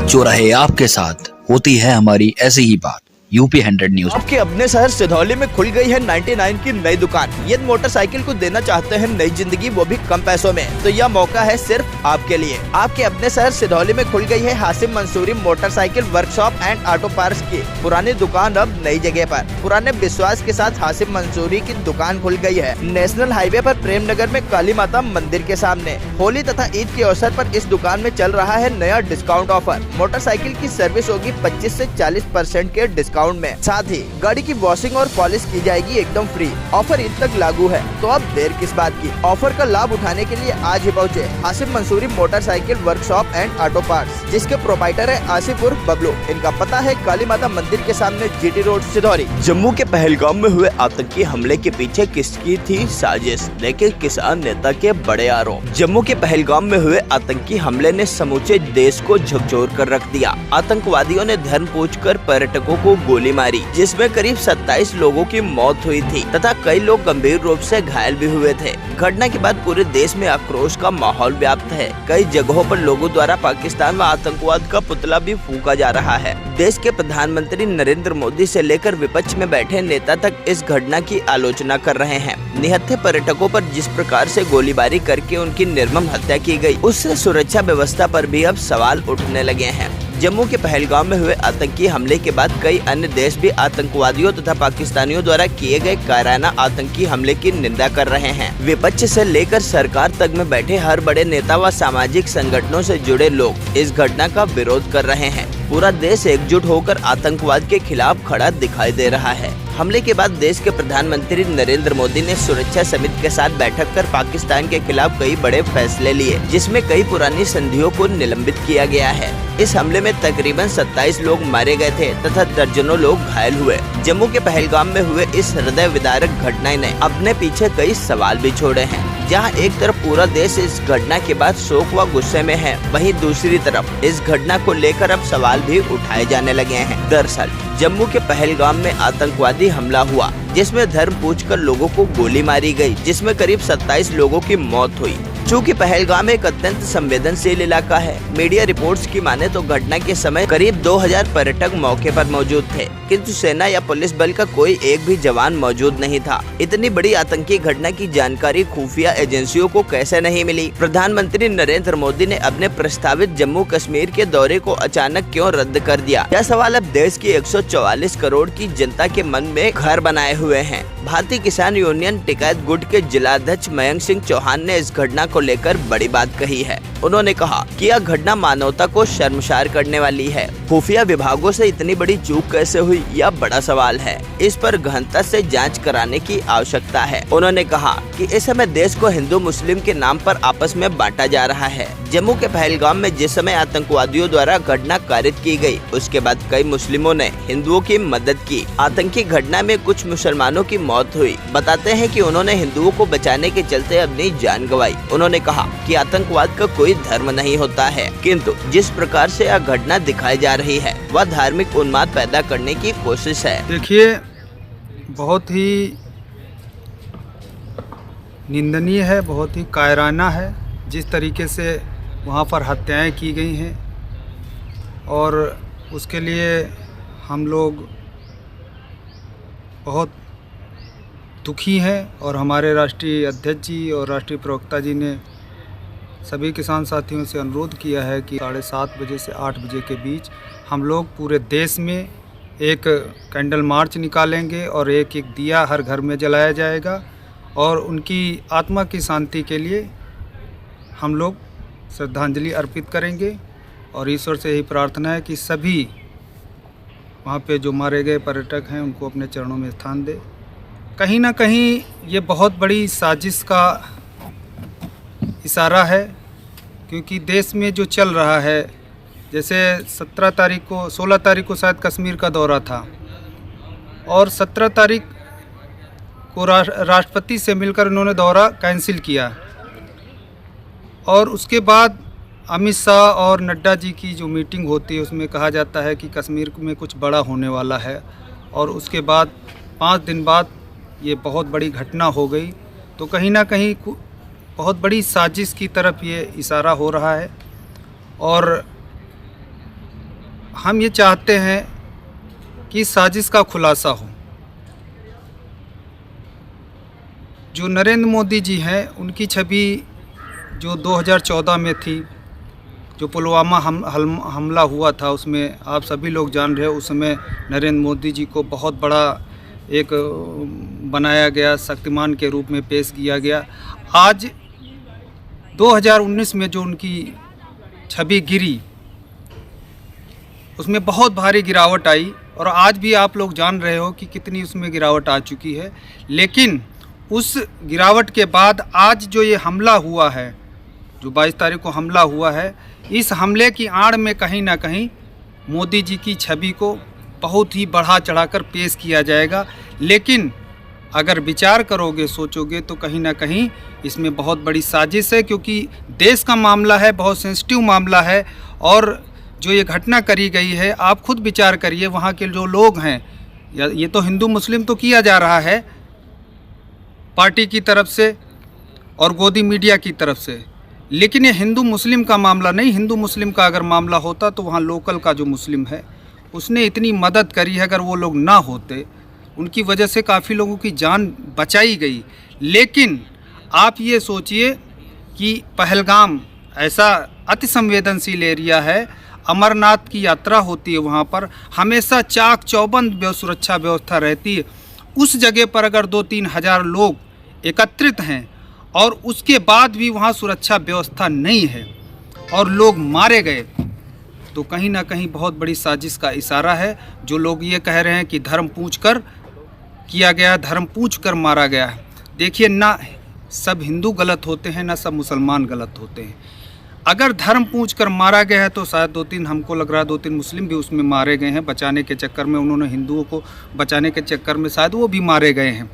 जो रहे आपके साथ, होती है हमारी ऐसी ही बात। UP 100 news. आपके अपने शहर सिधौली में खुल गई है 99 की नई दुकान। यदि मोटरसाइकिल को देना चाहते हैं नई जिंदगी, वो भी कम पैसों में, तो यह मौका है सिर्फ आपके लिए। आपके अपने शहर सिधौली में खुल गई है Hasim Mansuri motorcycle workshop and auto parts की पुरानी दुकान अब नई जगह पर। पुराने विश्वास के साथ हासिम मंसूरी की दुकान खुल गई है नेशनल हाईवे पर प्रेमनगर में काली माता मंदिर के सामने। होली तथा ईद के अवसर पर इस दुकान में चल रहा है नया डिस्काउंट ऑफर। मोटरसाइकिल की सर्विस होगी 25 से 40% के डिस्काउंट में। साथ ही गाड़ी की वॉशिंग और पॉलिश की जाएगी एकदम फ्री। ऑफर ईद तक लागू है, तो अब देर किस बात की। ऑफर का लाभ उठाने के लिए आज ही पहुँचे Hasim Mansuri motorcycle workshop and auto parts, जिसके प्रोपाइटर है आसिफ उर्फ बबलू। इनका पता है काली माता मंदिर के सामने, जीटी रोड, सिधौली। जम्मू के पहलगाम में हुए आतंकी हमले के पीछे किसकी थी साजिश, लेकिन किसान नेता के बड़े आरोप। जम्मू के पहलगाम में हुए आतंकी हमले ने समूचे देश को झकझोर कर रख दिया। आतंकवादियों ने धर्म पूछकर पर्यटकों को गोली मारी, जिसमें करीब 27 लोगों की मौत हुई थी तथा कई लोग गंभीर रूप से घायल भी हुए थे। घटना के बाद पूरे देश में आक्रोश का माहौल व्याप्त है। कई जगहों पर लोगों द्वारा पाकिस्तान व आतंकवाद का पुतला भी फूंका जा रहा है। देश के प्रधानमंत्री नरेंद्र मोदी से लेकर विपक्ष में बैठे नेता तक इस घटना की आलोचना कर रहे हैं। निहत्थे पर्यटकों पर जिस प्रकार से गोलीबारी करके उनकी निर्मम हत्या की गई, उससे सुरक्षा व्यवस्था पर भी अब सवाल उठने लगे हैं। जम्मू के पहलगाम में हुए आतंकी हमले के बाद कई अन्य देश भी आतंकवादियों तथा पाकिस्तानियों द्वारा किए गए कायराना आतंकी हमले की निंदा कर रहे हैं। विपक्ष से लेकर सरकार तक में बैठे हर बड़े नेता व सामाजिक संगठनों से जुड़े लोग इस घटना का विरोध कर रहे हैं। पूरा देश एकजुट होकर आतंकवाद के खिलाफ खड़ा दिखाई दे रहा है। हमले के बाद देश के प्रधानमंत्री नरेंद्र मोदी ने सुरक्षा समिति के साथ बैठक कर पाकिस्तान के खिलाफ कई बड़े फैसले लिए, जिसमें कई पुरानी संधियों को निलंबित किया गया है। इस हमले में तकरीबन 27 लोग मारे गए थे तथा दर्जनों लोग घायल हुए। जम्मू के पहलगाम में हुए इस हृदय विदारक घटना ने अपने पीछे कई सवाल भी छोड़े हैं। जहां एक तरफ पूरा देश इस घटना के बाद शोक व गुस्से में है, वहीं दूसरी तरफ इस घटना को लेकर अब सवाल भी उठाए जाने लगे हैं। दरअसल जम्मू के पहलगाम में आतंकवादी हमला हुआ, जिसमें धर्म पूछकर लोगों को गोली मारी गई, जिसमें करीब 27 लोगों की मौत हुई। चूँकि पहलगाम एक अत्यंत संवेदनशील इलाका है, मीडिया रिपोर्ट्स की माने तो घटना के समय करीब 2000 पर्यटक मौके पर मौजूद थे, किंतु सेना या पुलिस बल का कोई एक भी जवान मौजूद नहीं था। इतनी बड़ी आतंकी घटना की जानकारी खुफिया एजेंसियों को कैसे नहीं मिली? प्रधानमंत्री नरेंद्र मोदी ने अपने प्रस्तावित जम्मू कश्मीर के दौरे को अचानक क्यों रद्द कर दिया? यह सवाल अब देश की 144 करोड़ की जनता के मन में घर बनाए हुए हैं। भारतीय किसान यूनियन टिकैत गुट के जिलाध्यक्ष मयंक सिंह चौहान ने इस घटना को लेकर बड़ी बात कही है। उन्होंने कहा कि यह घटना मानवता को शर्मसार करने वाली है। खुफिया विभागों से इतनी बड़ी चूक कैसे हुई, यह बड़ा सवाल है। इस पर गहनता से जांच कराने की आवश्यकता है। उन्होंने कहा कि इस समय देश को हिंदू मुस्लिम के नाम पर आपस में बांटा जा रहा है। जम्मू के पहलगाम में जिस समय आतंकवादियों द्वारा घटना कारित की गई, उसके बाद कई मुस्लिमों ने हिंदुओं की मदद की। आतंकी घटना में कुछ मुसलमानों की मौत हुई। बताते हैं कि उन्होंने हिंदुओं को बचाने के चलते अपनी जान गंवाई। उन्होंने कहा कि आतंकवाद का कोई धर्म नहीं होता है, किंतु जिस प्रकार से यह घटना दिखाई जा रही है, वह धार्मिक उन्माद पैदा करने की कोशिश है। देखिए, बहुत ही निंदनीय है, बहुत ही कायराना है जिस तरीके से वहाँ पर हत्याएं की गई हैं, और उसके लिए हम लोग बहुत दुखी हैं। और हमारे राष्ट्रीय अध्यक्ष जी और राष्ट्रीय प्रवक्ता जी ने सभी किसान साथियों से अनुरोध किया है कि 7:30 बजे से 8 बजे के बीच हम लोग पूरे देश में एक कैंडल मार्च निकालेंगे और एक एक दिया हर घर में जलाया जाएगा, और उनकी आत्मा की शांति के लिए हम लोग श्रद्धांजलि अर्पित करेंगे। और ईश्वर से यही प्रार्थना है कि सभी वहाँ पे जो मारे गए पर्यटक हैं उनको अपने चरणों में स्थान दे। कहीं ना कहीं ये बहुत बड़ी साजिश का इशारा है, क्योंकि देश में जो चल रहा है, जैसे 16 तारीख को शायद कश्मीर का दौरा था, और 17 तारीख को राष्ट्रपति से मिलकर उन्होंने दौरा कैंसिल किया, और उसके बाद अमित शाह और नड्डा जी की जो मीटिंग होती है उसमें कहा जाता है कि कश्मीर में कुछ बड़ा होने वाला है, और उसके बाद 5 दिन बाद ये बहुत बड़ी घटना हो गई। तो कहीं ना कहीं बहुत बड़ी साजिश की तरफ ये इशारा हो रहा है। और हम ये चाहते हैं कि साजिश का खुलासा हो। जो नरेंद्र मोदी जी हैं, उनकी छवि जो 2014 में थी, जो पुलवामा हमला हुआ था, उसमें आप सभी लोग जान रहे हो, उस समय नरेंद्र मोदी जी को बहुत बड़ा एक बनाया गया, शक्तिमान के रूप में पेश किया गया। आज 2019 में जो उनकी छवि गिरी, उसमें बहुत भारी गिरावट आई, और आज भी आप लोग जान रहे हो कि कितनी उसमें गिरावट आ चुकी है। लेकिन उस गिरावट के बाद आज जो ये हमला हुआ है, जो 22 तारीख को हमला हुआ है, इस हमले की आड़ में कहीं ना कहीं मोदी जी की छवि को बहुत ही बढ़ा चढ़ाकर पेश किया जाएगा। लेकिन अगर विचार करोगे, सोचोगे, तो कहीं ना कहीं इसमें बहुत बड़ी साजिश है, क्योंकि देश का मामला है, बहुत सेंसिटिव मामला है। और जो ये घटना करी गई है, आप खुद विचार करिए, वहाँ के जो लोग हैं, ये तो हिंदू मुस्लिम तो किया जा रहा है पार्टी की तरफ से और गोदी मीडिया की तरफ से, लेकिन ये हिंदू मुस्लिम का मामला नहीं। हिंदू मुस्लिम का अगर मामला होता तो वहाँ लोकल का जो मुस्लिम है, उसने इतनी मदद करी है, अगर वो लोग ना होते, उनकी वजह से काफ़ी लोगों की जान बचाई गई। लेकिन आप ये सोचिए कि पहलगाम ऐसा अति संवेदनशील एरिया है, अमरनाथ की यात्रा होती है, वहाँ पर हमेशा चाक चौबंद सुरक्षा व्यवस्था रहती है। उस जगह पर अगर 2-3 हज़ार लोग एकत्रित हैं और उसके बाद भी वहाँ सुरक्षा व्यवस्था नहीं है और लोग मारे गए, तो कहीं ना कहीं बहुत बड़ी साजिश का इशारा है। जो लोग ये कह रहे हैं कि धर्म पूछ कर किया गया, धर्म पूछ कर मारा गया है, देखिए, ना सब हिंदू गलत होते हैं, ना सब मुसलमान गलत होते हैं। अगर धर्म पूछ कर मारा गया है तो शायद 2-3, हमको लग रहा है 2-3 मुस्लिम भी उसमें मारे गए हैं, बचाने के चक्कर में, उन्होंने हिंदुओं को बचाने के चक्कर में शायद वो भी मारे गए हैं।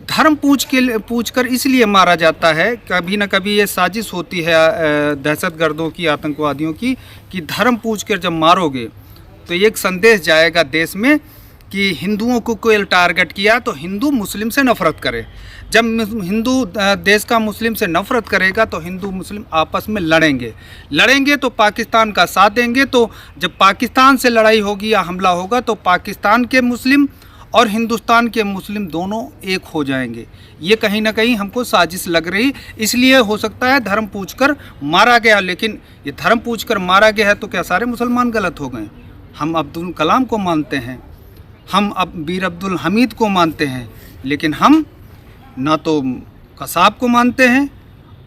धर्म पूछ कर इसलिए मारा जाता है, कभी ना कभी ये साजिश होती है दहशतगर्दों की, आतंकवादियों की, कि धर्म पूछ कर जब मारोगे तो एक संदेश जाएगा देश में कि हिंदुओं को कोई टारगेट किया तो हिंदू मुस्लिम से नफ़रत करे। जब हिंदू देश का मुस्लिम से नफ़रत करेगा तो हिंदू मुस्लिम आपस में लड़ेंगे तो पाकिस्तान का साथ देंगे। तो जब पाकिस्तान से लड़ाई होगी या हमला होगा तो पाकिस्तान के मुस्लिम और हिंदुस्तान के मुस्लिम दोनों एक हो जाएंगे। ये कहीं ना कहीं हमको साजिश लग रही, इसलिए हो सकता है धर्म पूछकर मारा गया। लेकिन ये धर्म पूछकर मारा गया है तो क्या सारे मुसलमान गलत हो गए? हम अब्दुल कलाम को मानते हैं, हम अब वीर अब्दुल हमीद को मानते हैं, लेकिन हम ना तो कसाब को मानते हैं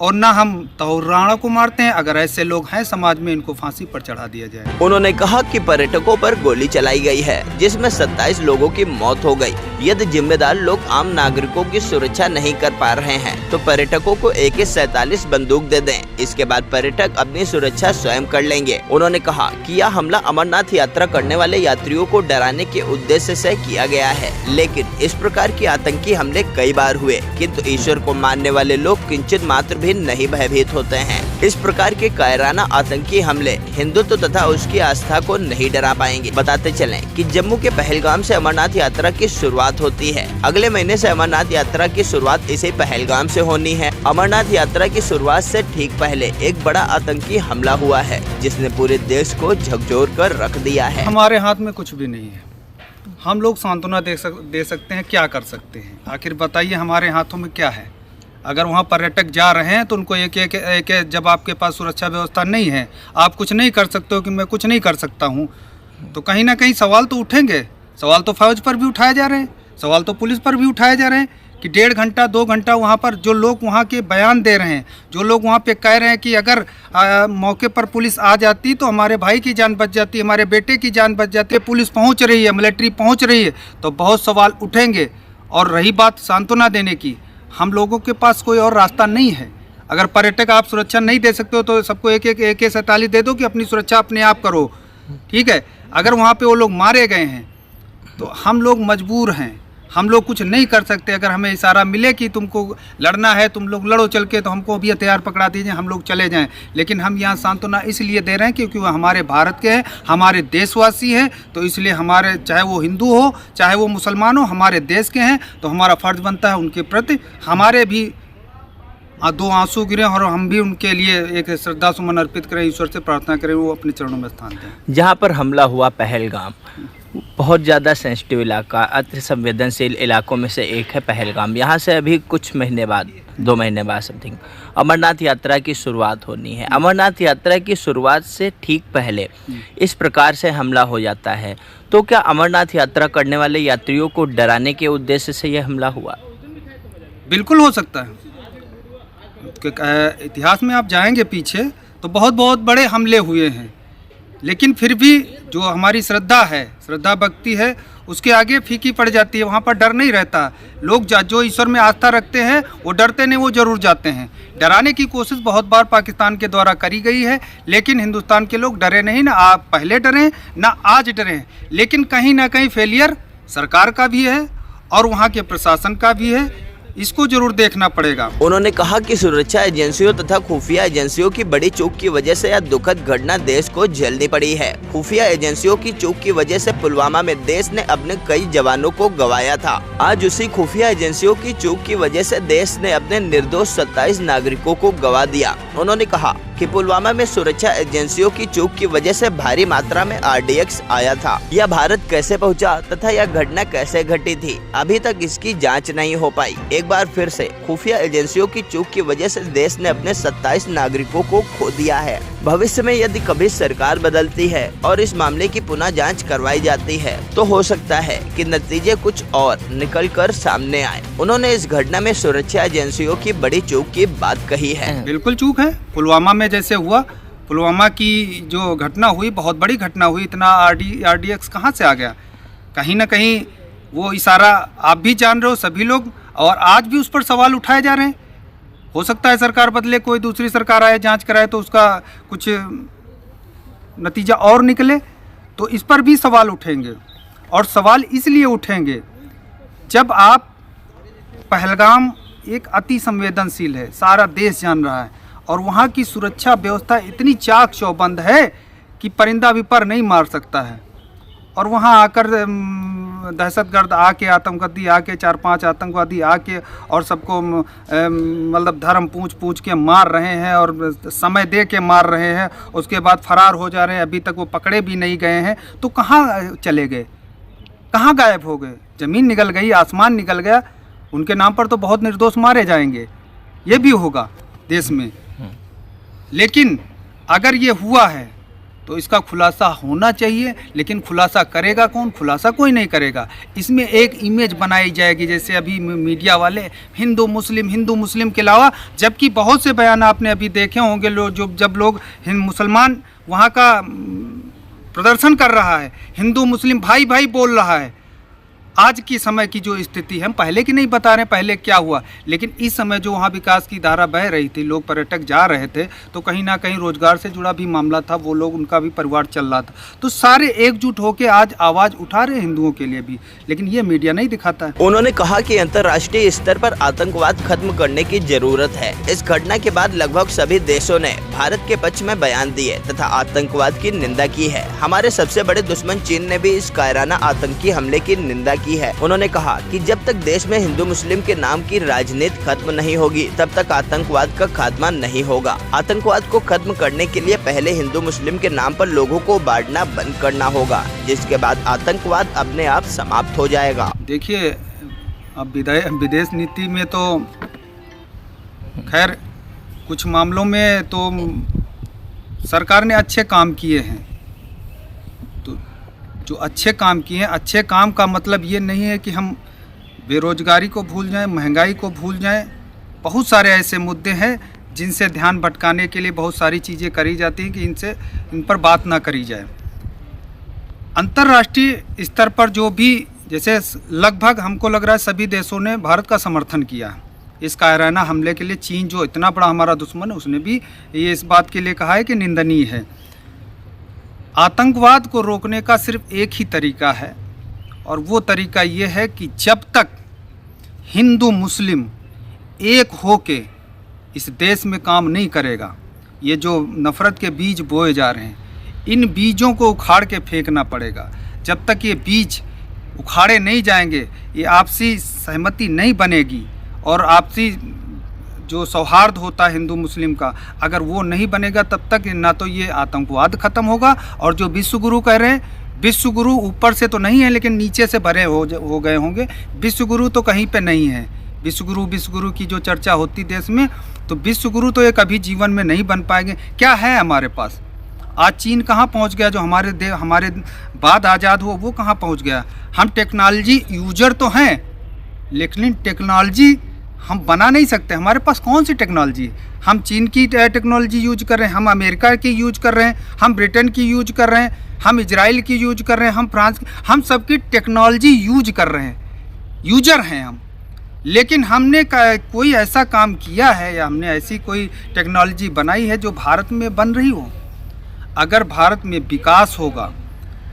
और ना हम तौर राणा को मारते हैं। अगर ऐसे लोग हैं समाज में, इनको फांसी पर चढ़ा दिया जाए। उन्होंने कहा कि पर्यटकों पर गोली चलाई गई है, जिसमें 27 लोगों की मौत हो गई। यदि जिम्मेदार लोग आम नागरिकों की सुरक्षा नहीं कर पा रहे हैं तो पर्यटकों को AK-47 बंदूक दे दें, इसके बाद पर्यटक अपनी सुरक्षा स्वयं कर लेंगे। उन्होंने कहा कि यह हमला अमरनाथ यात्रा करने वाले यात्रियों को डराने के उद्देश्य से किया गया है, लेकिन इस प्रकार के आतंकी हमले कई बार हुए, किंतु ईश्वर को मानने वाले लोग किंचित मात्र भी नहीं भयभीत होते हैं। इस प्रकार के कायराना आतंकी हमले हिंदुत्व तथा उसकी आस्था को नहीं डरा पाएंगे। बताते चलें कि जम्मू के पहलगाम से अमरनाथ यात्रा की शुरुआत होती है। अगले महीने से अमरनाथ यात्रा की शुरुआत इसी पहलगाम से होनी है। अमरनाथ यात्रा की शुरुआत से ठीक पहले एक बड़ा आतंकी हमला हुआ है, जिसने पूरे देश को झकझोर कर रख दिया है। हमारे हाथ में कुछ भी नहीं है, हम लोग सांत्वना दे सकते हैं, क्या कर सकते हैं? आखिर बताइए, हमारे हाथों में क्या है? अगर वहाँ पर्यटक जा रहे हैं तो उनको एक जब आपके पास सुरक्षा व्यवस्था नहीं है, आप कुछ नहीं कर सकते हो कि मैं कुछ नहीं कर सकता हूँ, तो कहीं ना कहीं सवाल तो उठेंगे। सवाल तो फौज पर भी उठाए जा रहे हैं, सवाल तो पुलिस पर भी उठाए जा रहे हैं कि 1.5 घंटा 2 घंटा वहाँ पर जो लोग वहाँ के बयान दे रहे हैं, जो लोग वहाँ पे कह रहे हैं कि अगर मौके पर पुलिस आ जाती तो हमारे भाई की जान बच जाती, हमारे बेटे की जान बच जाती, पुलिस पहुँच रही है, मिलिट्री पहुँच रही है, तो बहुत सवाल उठेंगे। और रही बात सांत्वना देने की, हम लोगों के पास कोई और रास्ता नहीं है। अगर पर्यटक आप सुरक्षा नहीं दे सकते हो तो सबको AK-47 दे दो कि अपनी सुरक्षा अपने आप करो, ठीक है। अगर वहाँ पे वो लोग मारे गए हैं तो हम लोग मजबूर हैं, हम लोग कुछ नहीं कर सकते। अगर हमें इशारा मिले कि तुमको लड़ना है, तुम लोग लड़ो चल के, तो हमको भी हथियार पकड़ा दीजिए, हम लोग चले जाएं। लेकिन हम यहाँ सांत्वना इसलिए दे रहे हैं क्योंकि वो हमारे भारत के हैं, हमारे देशवासी हैं, तो इसलिए हमारे, चाहे वो हिंदू हो चाहे वो मुसलमान हो, हमारे देश के हैं, तो हमारा फ़र्ज़ बनता है उनके प्रति हमारे भी दो आंसू गिरे और हम भी उनके लिए एक श्रद्धा सुमन अर्पित करें, ईश्वर से प्रार्थना करें वो अपने चरणों में स्थान दें। जहाँ पर हमला हुआ पहलगाम, बहुत ज़्यादा सेंसिटिव इलाका, अति संवेदनशील इलाकों में से एक है पहलगाम। यहाँ से अभी कुछ महीने बाद, 2 महीने बाद समथिंग अमरनाथ यात्रा की शुरुआत होनी है। अमरनाथ यात्रा की शुरुआत से ठीक पहले इस प्रकार से हमला हो जाता है, तो क्या अमरनाथ यात्रा करने वाले यात्रियों को डराने के उद्देश्य से यह हमला हुआ? बिल्कुल हो सकता है। इतिहास में आप जाएंगे पीछे तो बहुत बहुत बड़े हमले हुए हैं, लेकिन फिर भी जो हमारी श्रद्धा है, श्रद्धा भक्ति है, उसके आगे फीकी पड़ जाती है। वहाँ पर डर नहीं रहता। लोग जो ईश्वर में आस्था रखते हैं वो डरते नहीं, वो जरूर जाते हैं। डराने की कोशिश बहुत बार पाकिस्तान के द्वारा करी गई है, लेकिन हिंदुस्तान के लोग डरे नहीं, ना आप पहले डरे ना आज डरे। लेकिन कहीं ना कहीं फेलियर सरकार का भी है और वहाँ के प्रशासन का भी है, इसको जरूर देखना पड़ेगा। उन्होंने कहा कि सुरक्षा एजेंसियों तथा खुफिया एजेंसियों की बड़ी चूक की वजह से यह दुखद घटना देश को झेलनी पड़ी है। खुफिया एजेंसियों की चूक की वजह से पुलवामा में देश ने अपने कई जवानों को गंवाया था। आज उसी खुफिया एजेंसियों की चूक की वजह से देश ने अपने निर्दोष 27 नागरिकों को गंवा दिया। उन्होंने कहा कि पुलवामा में सुरक्षा एजेंसियों की चूक की वजह से भारी मात्रा में RDX आया था। यह भारत कैसे पहुंचा तथा यह घटना कैसे घटी थी, अभी तक इसकी जांच नहीं हो पाई। एक बार फिर से खुफिया एजेंसियों की चूक की वजह से देश ने अपने 27 नागरिकों को खो दिया है। भविष्य में यदि कभी सरकार बदलती है और इस मामले की पुनः जांच करवाई जाती है तो हो सकता है कि नतीजे कुछ और निकल कर सामने आए। उन्होंने इस घटना में सुरक्षा एजेंसियों की बड़ी चूक की बात कही है। बिल्कुल चूक है। पुलवामा में जैसे हुआ, पुलवामा की जो घटना हुई बहुत बड़ी घटना हुई, इतना RDX कहाँ से आ गया? कहीं ना कहीं वो इशारा आप भी जान रहे हो, सभी लोग, और आज भी उस पर सवाल उठाए जा रहे हैं। हो सकता है सरकार बदले, कोई दूसरी सरकार आए, जांच कराए तो उसका कुछ नतीजा और निकले, तो इस पर भी सवाल उठेंगे। और सवाल इसलिए उठेंगे जब आप पहलगाम एक अति संवेदनशील है, सारा देश जान रहा है, और वहाँ की सुरक्षा व्यवस्था इतनी चाक चौबंद है कि परिंदा भी पर नहीं मार सकता है। और वहाँ आकर दहशतगर्द आके, आतंकवादी आके, 4-5 आतंकवादी आके और सबको मतलब धर्म पूछ के मार रहे हैं और समय दे के मार रहे हैं, उसके बाद फरार हो जा रहे हैं। अभी तक वो पकड़े भी नहीं गए हैं, तो कहाँ चले गए, कहाँ गायब हो गए? ज़मीन निकल गई, आसमान निकल गया। उनके नाम पर तो बहुत निर्दोष मारे जाएंगे, ये भी होगा देश में। लेकिन अगर ये हुआ है तो इसका खुलासा होना चाहिए, लेकिन खुलासा करेगा कौन? खुलासा कोई नहीं करेगा। इसमें एक इमेज बनाई जाएगी, जैसे अभी मीडिया वाले हिंदू मुस्लिम के अलावा, जबकि बहुत से बयान आपने अभी देखे होंगे जब लोग मुसलमान वहाँ का प्रदर्शन कर रहा है, हिंदू मुस्लिम भाई भाई बोल रहा है। आज की समय की जो स्थिति है, हम पहले की नहीं बता रहे पहले क्या हुआ, लेकिन इस समय जो वहाँ विकास की धारा बह रही थी, लोग पर्यटक जा रहे थे, तो कहीं ना कहीं रोजगार से जुड़ा भी मामला था, वो लोग, उनका भी परिवार चल रहा था। तो सारे एकजुट होकर आज आवाज़ उठा रहे हिंदुओं के लिए भी, लेकिन ये मीडिया नहीं दिखाता है। उन्होंने कहा कि अंतर्राष्ट्रीय स्तर पर आतंकवाद खत्म करने की जरूरत है। इस घटना के बाद लगभग सभी देशों ने भारत के पक्ष में बयान दिए तथा आतंकवाद की निंदा की है। हमारे सबसे बड़े दुश्मन चीन ने भी इस कायराना आतंकी हमले की निंदा की है। उन्होंने कहा कि जब तक देश में हिंदू मुस्लिम के नाम की राजनीति खत्म नहीं होगी, तब तक आतंकवाद का खात्मा नहीं होगा। आतंकवाद को खत्म करने के लिए पहले हिंदू मुस्लिम के नाम पर लोगों को बांटना बंद करना होगा, जिसके बाद आतंकवाद अपने आप समाप्त हो जाएगा। देखिए, अब विदेश नीति में तो खैर कुछ मामलों में तो सरकार ने अच्छे काम किए हैं। जो अच्छे काम किए हैं, अच्छे काम का मतलब ये नहीं है कि हम बेरोजगारी को भूल जाएं, महंगाई को भूल जाएं। बहुत सारे ऐसे मुद्दे हैं जिनसे ध्यान भटकाने के लिए बहुत सारी चीज़ें करी जाती हैं कि इन पर बात ना करी जाए। अंतर्राष्ट्रीय स्तर पर जो भी, जैसे लगभग हमको लग रहा है सभी देशों ने भारत का समर्थन किया इस कायराना हमले के लिए। चीन जो इतना बड़ा हमारा दुश्मन है, उसने भी ये इस बात के लिए कहा है कि निंदनीय है। आतंकवाद को रोकने का सिर्फ एक ही तरीका है, और वो तरीका ये है कि जब तक हिंदू मुस्लिम एक होके इस देश में काम नहीं करेगा, ये जो नफ़रत के बीज बोए जा रहे हैं, इन बीजों को उखाड़ के फेंकना पड़ेगा। जब तक ये बीज उखाड़े नहीं जाएंगे, ये आपसी सहमति नहीं बनेगी और आपसी जो सौहार्द होता है हिंदू मुस्लिम का, अगर वो नहीं बनेगा तब तक ना तो ये आतंकवाद ख़त्म होगा। और जो विश्व गुरु कह रहे हैं, विश्व गुरु ऊपर से तो नहीं है लेकिन नीचे से भरे हो गए होंगे। विश्व गुरु तो कहीं पे नहीं है। विश्व गुरु की जो चर्चा होती देश में, तो विश्व गुरु तो ये कभी जीवन में नहीं बन पाएंगे। क्या है हमारे पास? आज चीन कहाँ पहुँच गया? जो हमारे बाद आज़ाद हुआ वो कहाँ पहुँच गया? हम टेक्नोलॉजी यूजर तो हैं लेकिन टेक्नोलॉजी हम बना नहीं सकते। हमारे पास कौन सी टेक्नोलॉजी है? हम चीन की टेक्नोलॉजी यूज कर रहे हैं, हम अमेरिका की यूज कर रहे हैं, हम ब्रिटेन की यूज कर रहे हैं, हम इजराइल की यूज कर रहे हैं, हम फ्रांस की, हम सबकी टेक्नोलॉजी यूज कर रहे हैं, यूजर हैं हम। लेकिन हमने कोई ऐसा काम किया है या हमने ऐसी कोई टेक्नोलॉजी बनाई है जो भारत में बन रही हो? अगर भारत में विकास होगा,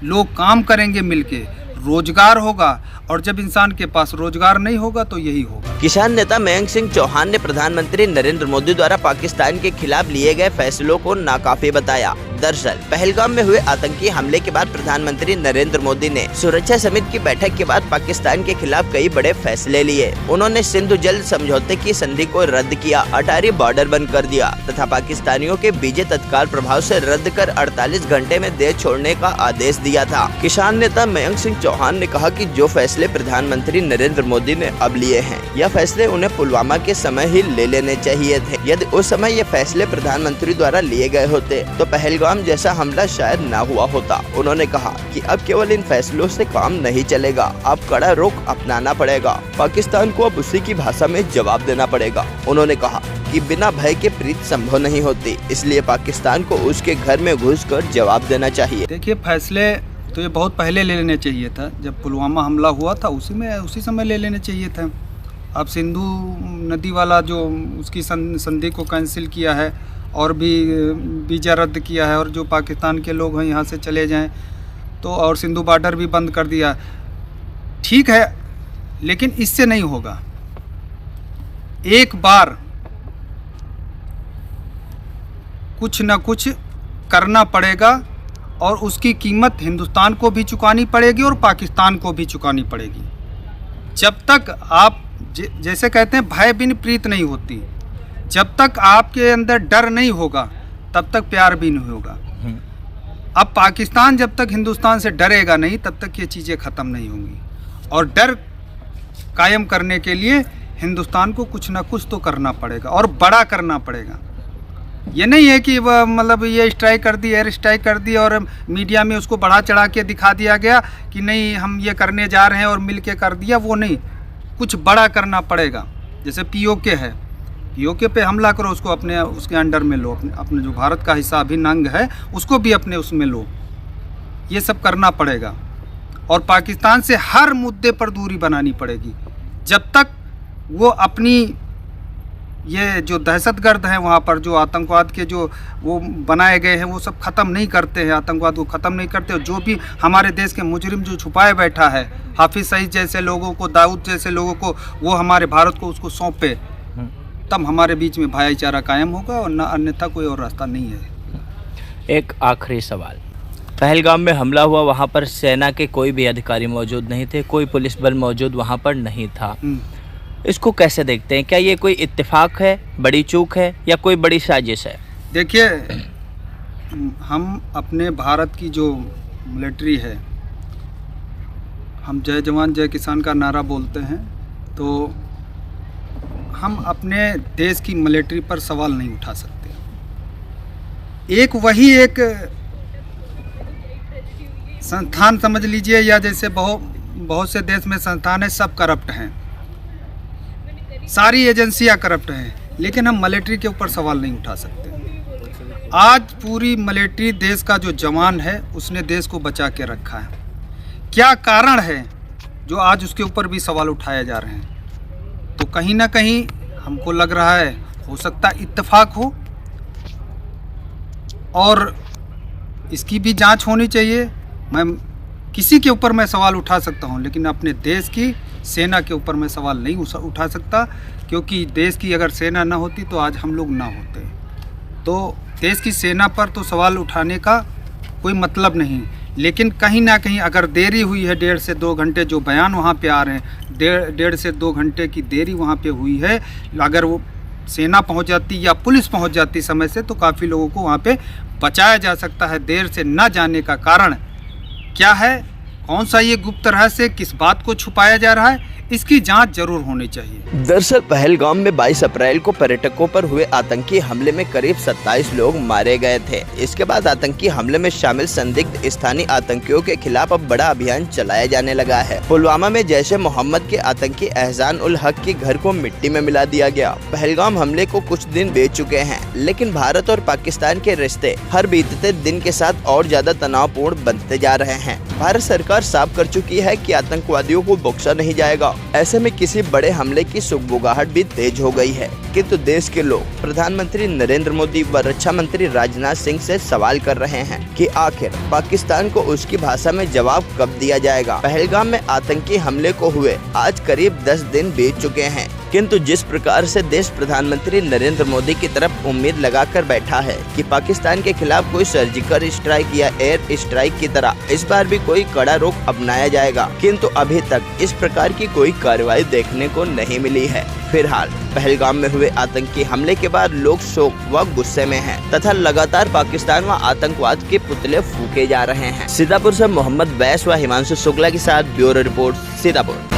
लोग काम करेंगे मिलके, रोजगार होगा, और जब इंसान के पास रोजगार नहीं होगा तो यही होगा। किसान नेता मयंक सिंह चौहान ने प्रधानमंत्री नरेंद्र मोदी द्वारा पाकिस्तान के खिलाफ लिए गए फैसलों को नाकाफी बताया। दरअसल पहलगाम में हुए आतंकी हमले के बाद प्रधानमंत्री नरेंद्र मोदी ने सुरक्षा समिति की बैठक के बाद पाकिस्तान के खिलाफ कई बड़े फैसले लिए। उन्होंने सिंधु जल समझौते की संधि को रद्द किया, अटारी बॉर्डर बंद कर दिया तथा पाकिस्तानियों के वीजे तत्काल प्रभाव से रद्द कर 48 घंटे में देश छोड़ने का आदेश दिया था। किसान नेता मयंक सिंह चौहान ने कहा कि जो फैसले प्रधानमंत्री नरेंद्र मोदी ने अब लिए हैं, यह फैसले उन्हें पुलवामा के समय ही ले लेने चाहिए थे। यदि उस समय ये फैसले प्रधानमंत्री द्वारा लिए गए होते तो पहलगाम जैसा हमला शायद ना हुआ होता। उन्होंने कहा कि अब केवल इन फैसलों से काम नहीं चलेगा, अब कड़ा रुख अपनाना पड़ेगा। पाकिस्तान को अब उसी की भाषा में जवाब देना पड़ेगा। उन्होंने कहा कि बिना भय के प्रीत संभव नहीं होती, इसलिए पाकिस्तान को उसके घर में घुसकर जवाब देना चाहिए। देखिए, फैसले तो ये बहुत पहले ले लेने चाहिए था। जब पुलवामा हमला हुआ था उसी समय ले लेने चाहिए था। अब सिंधु नदी वाला जो उसकी संधि को कैंसिल किया है और भी वीज़ा रद्द किया है, और जो पाकिस्तान के लोग हैं यहाँ से चले जाएं, तो और सिंधु बॉर्डर भी बंद कर दिया। ठीक है, लेकिन इससे नहीं होगा। एक बार कुछ न कुछ करना पड़ेगा और उसकी कीमत हिंदुस्तान को भी चुकानी पड़ेगी और पाकिस्तान को भी चुकानी पड़ेगी। जब तक आप जैसे कहते हैं भय बिन प्रीत नहीं होती, जब तक आपके अंदर डर नहीं होगा तब तक प्यार भी नहीं होगा। अब पाकिस्तान जब तक हिंदुस्तान से डरेगा नहीं तब तक ये चीज़ें ख़त्म नहीं होंगी। और डर कायम करने के लिए हिंदुस्तान को कुछ ना कुछ तो करना पड़ेगा और बड़ा करना पड़ेगा। ये नहीं है कि वह मतलब ये स्ट्राइक कर दी, एयर स्ट्राइक कर दी और मीडिया में उसको बढ़ा चढ़ा के दिखा दिया गया कि नहीं हम ये करने जा रहे हैं और मिल के कर दिया। वो नहीं, कुछ बड़ा करना पड़ेगा। जैसे पीओके है, पीओके पे हमला करो, उसको अपने उसके अंडर में लो, अपने जो भारत का हिस्सा अभिन्न अंग है उसको भी अपने उसमें लो। ये सब करना पड़ेगा और पाकिस्तान से हर मुद्दे पर दूरी बनानी पड़ेगी। जब तक वो अपनी ये जो दहशतगर्द हैं वहाँ पर जो आतंकवाद के जो वो बनाए गए हैं वो सब ख़त्म नहीं करते हैं, आतंकवाद को ख़त्म नहीं करते, और जो भी हमारे देश के मुजरिम जो छुपाए बैठा है, हाफिज सईद जैसे लोगों को, दाऊद जैसे लोगों को, वो हमारे भारत को उसको सौंपे, तब हमारे बीच में भाईचारा कायम होगा और न अन्यथा कोई और रास्ता नहीं है। एक आखिरी सवाल, पहलगाम में हमला हुआ, वहाँ पर सेना के कोई भी अधिकारी मौजूद नहीं थे, कोई पुलिस बल मौजूद वहाँ पर नहीं था। इसको कैसे देखते हैं? क्या ये कोई इत्तेफाक है, बड़ी चूक है या कोई बड़ी साजिश है? देखिए, हम अपने भारत की जो मिलिट्री है, हम जय जवान जय किसान का नारा बोलते हैं, तो हम अपने देश की मिलिट्री पर सवाल नहीं उठा सकते। एक संस्थान समझ लीजिए, या जैसे बहुत से देश में संस्थान है, सब करप्ट हैं, सारी एजेंसियां करप्ट हैं, लेकिन हम मिलिट्री के ऊपर सवाल नहीं उठा सकते। आज पूरी मिलिट्री देश का जो जवान है उसने देश को बचा के रखा है। क्या कारण है जो आज उसके ऊपर भी सवाल उठाए जा रहे हैं? तो कहीं ना कहीं हमको लग रहा है, हो सकता है इत्तेफाक हो, और इसकी भी जांच होनी चाहिए। किसी के ऊपर मैं सवाल उठा सकता हूं, लेकिन अपने देश की सेना के ऊपर मैं सवाल नहीं उठा सकता, क्योंकि देश की अगर सेना ना होती तो आज हम लोग ना होते। तो देश की सेना पर तो सवाल उठाने का कोई मतलब नहीं, लेकिन कहीं ना कहीं अगर देरी हुई है 1.5 से 2 घंटे, जो बयान वहाँ पे आ रहे हैं, 1.5 से 2 घंटे की देरी वहाँ पे हुई है, अगर वो सेना पहुंच जाती या पुलिस पहुंच जाती समय से तो काफ़ी लोगों को वहां पे बचाया जा सकता है। देर से न जाने का कारण क्या है, कौन सा ये गुप्त रहस्य, किस बात को छुपाया जा रहा है, इसकी जांच जरूर होनी चाहिए। दरअसल पहलगाम में 22 अप्रैल को पर्यटकों पर हुए आतंकी हमले में करीब 27 लोग मारे गए थे। इसके बाद आतंकी हमले में शामिल संदिग्ध स्थानीय आतंकियों के खिलाफ अब बड़ा अभियान चलाया जाने लगा है। पुलवामा में जैश ए मोहम्मद के आतंकी एहसान उल हक के घर को मिट्टी में मिला दिया गया। पहलगाम हमले को कुछ दिन बीत चुके हैं, लेकिन भारत और पाकिस्तान के रिश्ते हर बीतते दिन के साथ और ज्यादा तनावपूर्ण बनते जा रहे हैं। भारत सरकार साफ कर चुकी है कि आतंकवादियों को बख्शा नहीं जाएगा। ऐसे में किसी बड़े हमले की सुगबुगाहट भी तेज हो गई है, किंतु देश के लोग प्रधानमंत्री नरेंद्र मोदी व रक्षा मंत्री राजनाथ सिंह से सवाल कर रहे हैं कि आखिर पाकिस्तान को उसकी भाषा में जवाब कब दिया जाएगा। पहलगाम में आतंकी हमले को हुए आज करीब 10 दिन बीत चुके हैं, किंतु जिस प्रकार से देश प्रधानमंत्री नरेंद्र मोदी की तरफ उम्मीद लगाकर बैठा है कि पाकिस्तान के खिलाफ कोई सर्जिकल स्ट्राइक या एयर स्ट्राइक की तरह इस बार भी कोई कड़ा रुख अपनाया जाएगा, किंतु अभी तक इस प्रकार की कोई कार्रवाई देखने को नहीं मिली है। फिलहाल पहलगाम में हुए आतंकी हमले के बाद लोग शोक व गुस्से में हैं तथा लगातार पाकिस्तान व आतंकवाद के पुतले फूके जा रहे हैं। सीतापुर से मोहम्मद बैस व हिमांशु शुक्ला के साथ ब्यूरो रिपोर्ट, सीतापुर।